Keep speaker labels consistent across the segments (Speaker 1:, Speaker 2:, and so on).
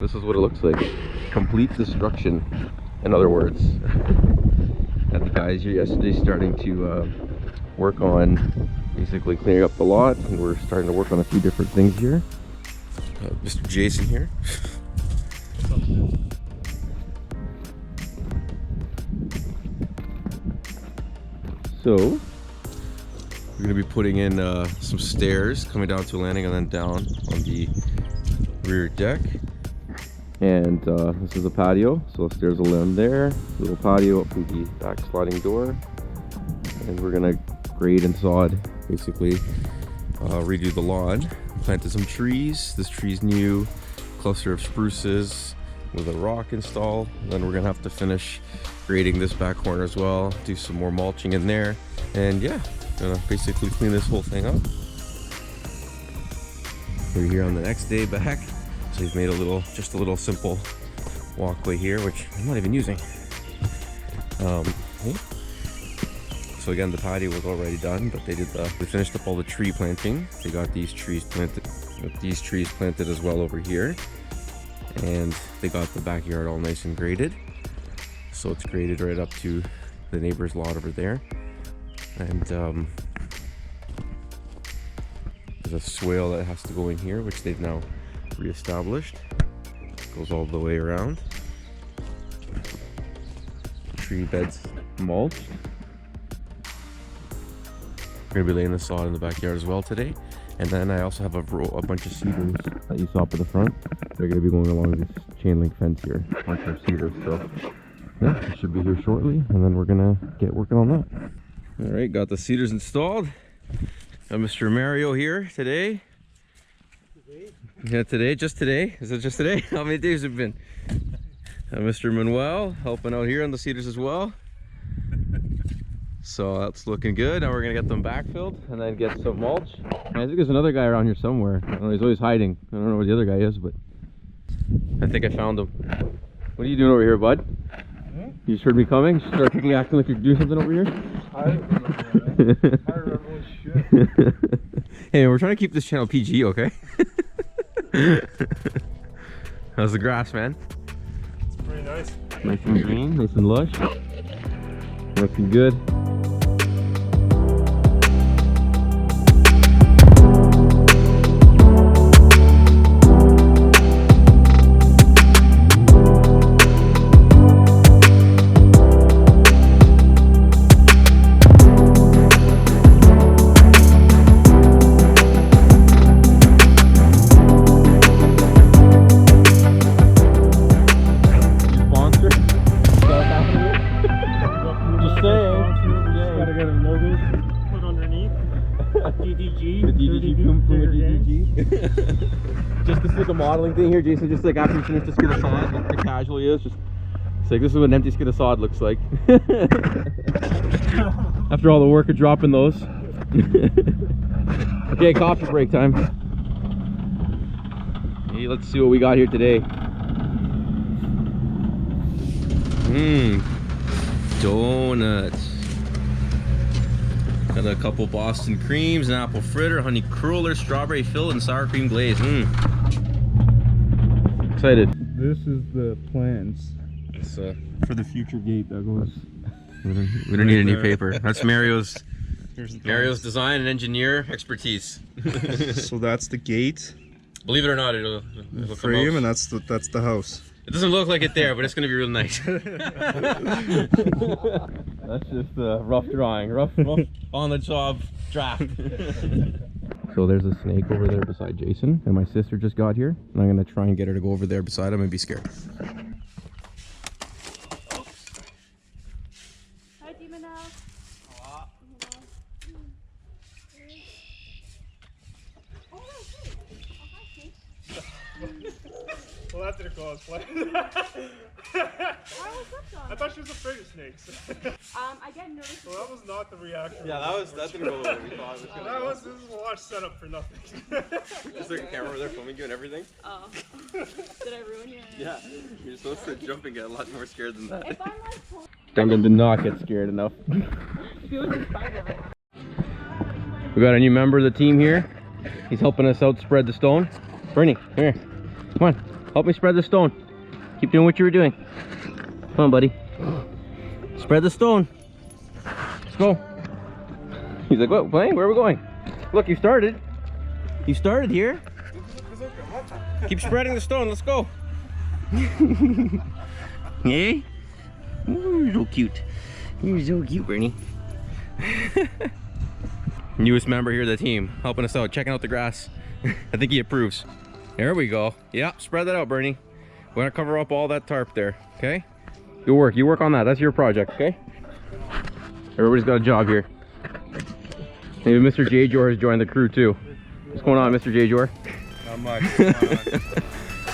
Speaker 1: This is what it looks like. Complete destruction, in other words. Had the guys here yesterday starting to work on basically clearing up the lot, and we're starting to work on a few different things here. Mr. Jason here. So, we're going to be putting in some stairs coming down to a landing and then down on the rear deck. And this is a patio, so the stairs will land there. Little patio up through the back sliding door. And we're gonna grade and sod, basically redo the lawn. Planted some trees. This tree's new. Cluster of spruces with a rock install. And then we're gonna have to finish grading this back corner as well. Do some more mulching in there. And yeah, gonna basically clean this whole thing up. We're here on the next day back. So we've made just a little simple walkway here, which I'm not even using. So again, the patio was already done, but they finished up all the tree planting. They got these trees planted as well over here, and they got the backyard all nice and graded. So it's graded right up to the neighbor's lot over there, and there's a swale that has to go in here, which they've now re-established. Goes all the way around. Tree beds mulched. We're gonna be laying the sod in the backyard as well today. And then I also have a bunch of cedars that you saw up at the front. They're gonna be going along this chain link fence here. A bunch of cedars, so yeah, they should be here shortly, and then we're gonna get working on that. All right, got the cedars installed. Got Mr. Mario here today. Yeah, today, just today. Is it just today? How many days have it been? Mr. Manuel helping out here on the cedars as well. So that's looking good. Now we're gonna get them backfilled and then get some mulch. And I think there's another guy around here somewhere. I don't know, he's always hiding. I don't know where the other guy is, but I think I found him. What are you doing over here, bud? You just heard me coming? You start acting like you're doing something over here? Hey, we're trying to keep this channel PG, okay? How's the grass, man?
Speaker 2: It's pretty nice.
Speaker 1: Nice and green, nice and lush. Looking good. Just this like a modeling thing here, Jason. Just like after you finish the skid of sod, like the casual is just. It's like this is what an empty skid of sod looks like. After all the work of dropping those. Okay, coffee break time. Hey, let's see what we got here today. Donuts. Got a couple Boston creams, an apple fritter, honey cruller, strawberry filled, and sour cream glaze. Excited.
Speaker 2: This is the plans.
Speaker 1: It's for the future gate that goes. We don't need any paper. That's Mario's design and engineer expertise.
Speaker 2: So that's the gate.
Speaker 1: Believe it or not, it'll
Speaker 2: frame, and that's the house.
Speaker 1: It doesn't look like it there, but it's gonna be real nice. That's just a rough drawing, rough on the job draft. So there's a snake over there beside Jason, and my sister just got here, and I'm gonna try and get her to go over there beside him and be scared.
Speaker 3: Hi, Demon House.
Speaker 2: Well, that didn't go as planned. I thought she was afraid of snakes.
Speaker 3: I get nervous.
Speaker 2: Well, that was not the reaction.
Speaker 1: Yeah, that didn't go the way we thought it was gonna
Speaker 2: This is a large setup for nothing.
Speaker 1: Just like a camera over there filming you and everything.
Speaker 3: Oh. Did I ruin your...
Speaker 1: Yeah, you're supposed to jump and get a lot more scared than that.
Speaker 3: If I'm like...
Speaker 1: Duncan did not get scared enough.
Speaker 3: She was inspired.
Speaker 1: We got a new member of the team here. He's helping us out spread the stone. Bernie, come here. Come on. Help me spread the stone. Keep doing what you were doing. Come on, buddy. Spread the stone. Let's go. He's like, what, playing? Where are we going? Look, you started. You started here. Keep spreading the stone. Let's go. Hey? Ooh, you're so cute. You're so cute, Bernie. Newest member here of the team, helping us out, checking out the grass. I think he approves. There we go. Yeah, spread that out, Bernie. We're gonna cover up all that tarp there, okay? You work on that. That's your project, okay? Everybody's got a job here. Maybe Mr. J. Jor has joined the crew too. What's going on, Mr. J. Jor?
Speaker 4: Not much. What's going on?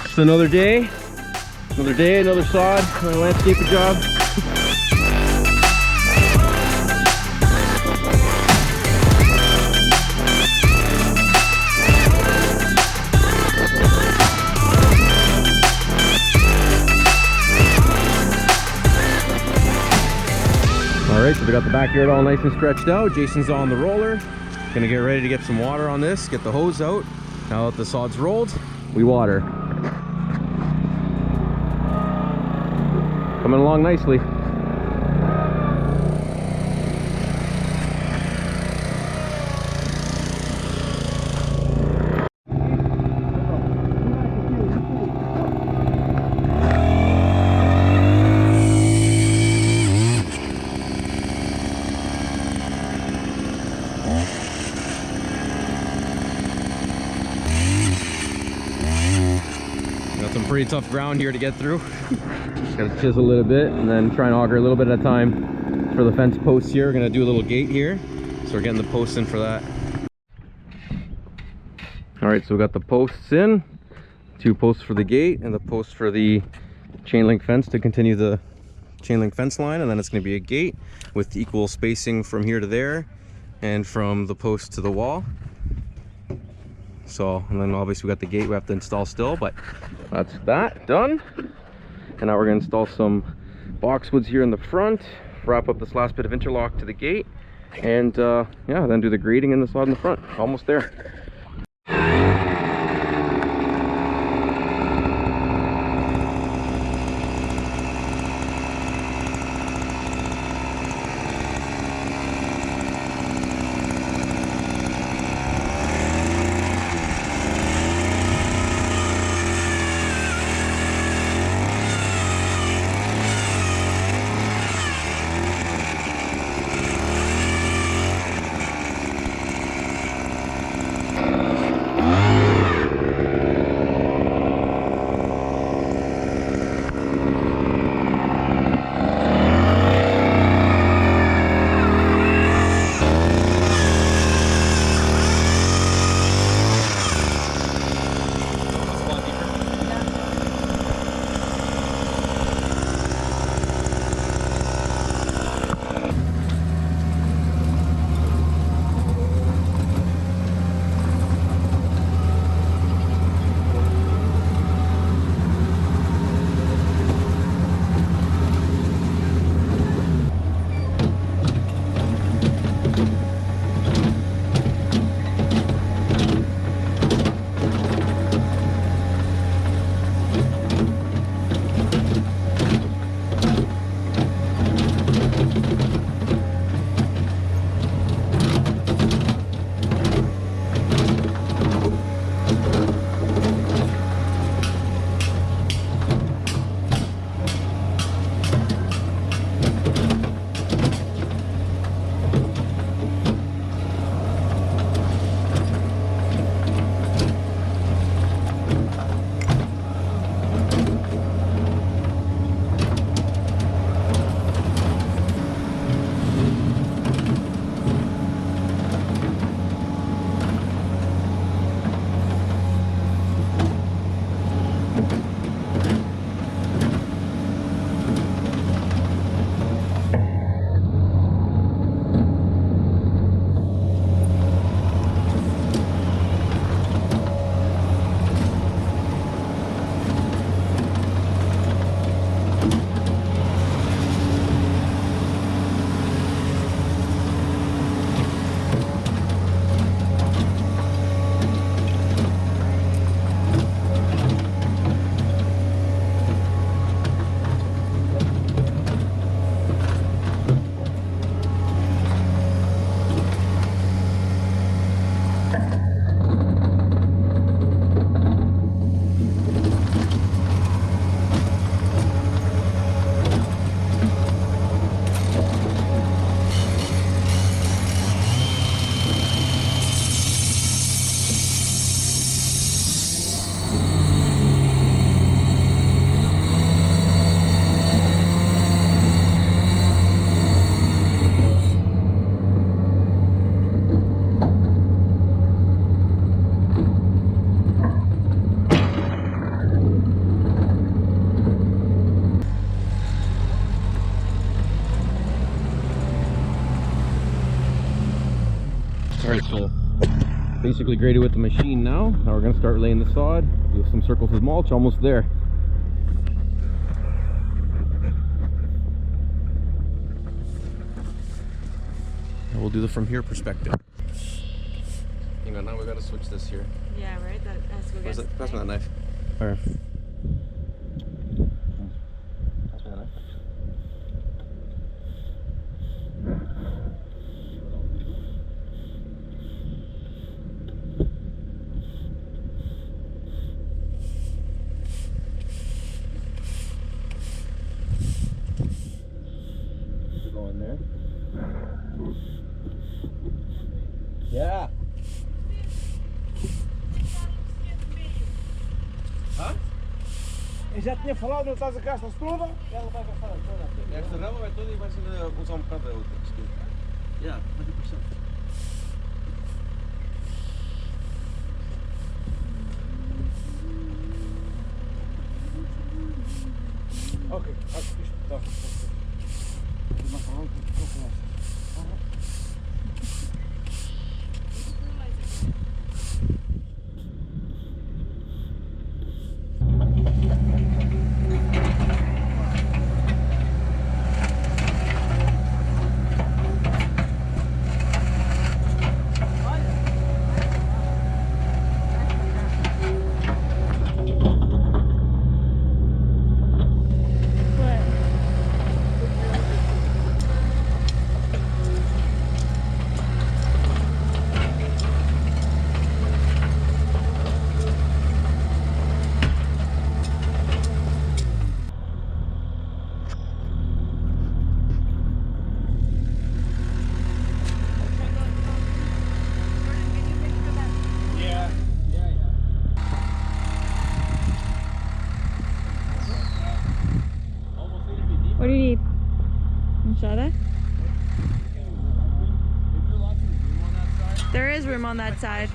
Speaker 1: Just another day, another sod, another landscaping job. Alright, so we got the backyard all nice and stretched out. Jason's on the roller. Gonna get ready to get some water on this, get the hose out. Now that the sod's rolled, we water. Coming along nicely. Got some pretty tough ground here to get through. Gotta chisel a little bit and then try and auger a little bit at a time for the fence posts here. We're gonna do a little gate here. So we're getting the posts in for that. Alright, so we got the posts in. 2 posts for the gate and the post for the chain link fence to continue the chain link fence line, and then it's gonna be a gate with equal spacing from here to there and from the post to the wall. So, and then obviously we got the gate we have to install still, but that's that done. And now we're gonna install some boxwoods here in the front, wrap up this last bit of interlock to the gate, and yeah, then do the grading and the sod in the front. Almost there. So basically graded with the machine now. Now we're gonna start laying the sod, do some circles with mulch, almost there. And we'll do the from here perspective. Hang on, now we gotta switch this here.
Speaker 3: Yeah, right? That has to go
Speaker 1: Where's
Speaker 3: get
Speaker 1: it? Pass me that knife. Alright. Pass me that knife. Go in there. Yeah. Hã?
Speaker 5: Eu já tinha falado, não estás a gastar-se toda? Ela vai gastar toda.
Speaker 1: Esta rama vai toda e vai ser usar um bocado da outra.
Speaker 5: Já, 100%. Ok, acho que isto está. Mas pronto, estou com essa.
Speaker 3: What do you need? Enchilada? There is room on that side.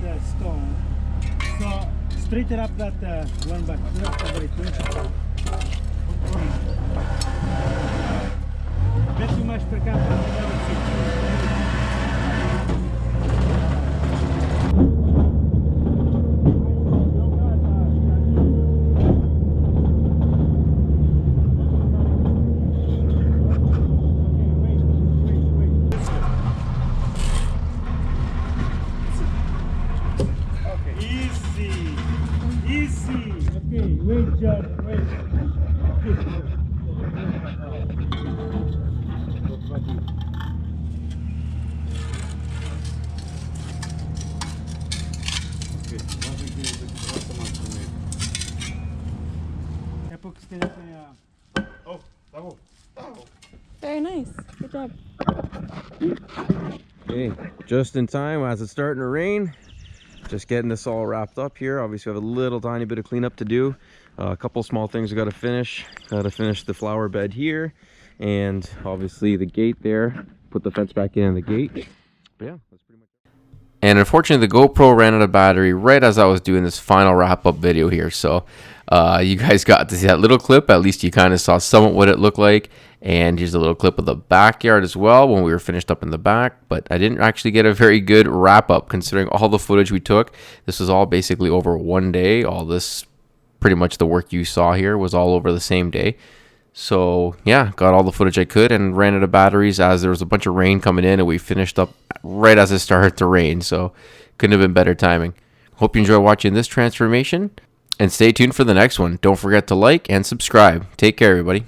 Speaker 5: That stone. So straighten up that one back. Mete mais para cá para pegar o sítio. Easy. Okay, wait, John, wait. É porque se tem a...
Speaker 2: Oh, tá bom. Tá bom.
Speaker 3: Very nice. Good job.
Speaker 1: Okay, just in time as it's starting to rain. Just getting this all wrapped up here. Obviously we have a little tiny bit of cleanup to do. A couple small things we got to finish. Got to finish the flower bed here, and obviously the gate there. Put the fence back in the gate. But yeah, that's pretty much it. And unfortunately the GoPro ran out of battery right as I was doing this final wrap up video here. So you guys got to see that little clip. At least you kind of saw somewhat what it looked like. And here's a little clip of the backyard as well when we were finished up in the back. But I didn't actually get a very good wrap up considering all the footage we took. This was all basically over one day. All this, pretty much the work you saw here was all over the same day. So yeah, got all the footage I could and ran out of batteries as there was a bunch of rain coming in, and we finished up right as it started to rain. So couldn't have been better timing. Hope you enjoy watching this transformation, and stay tuned for the next one. Don't forget to like and subscribe. Take care, everybody.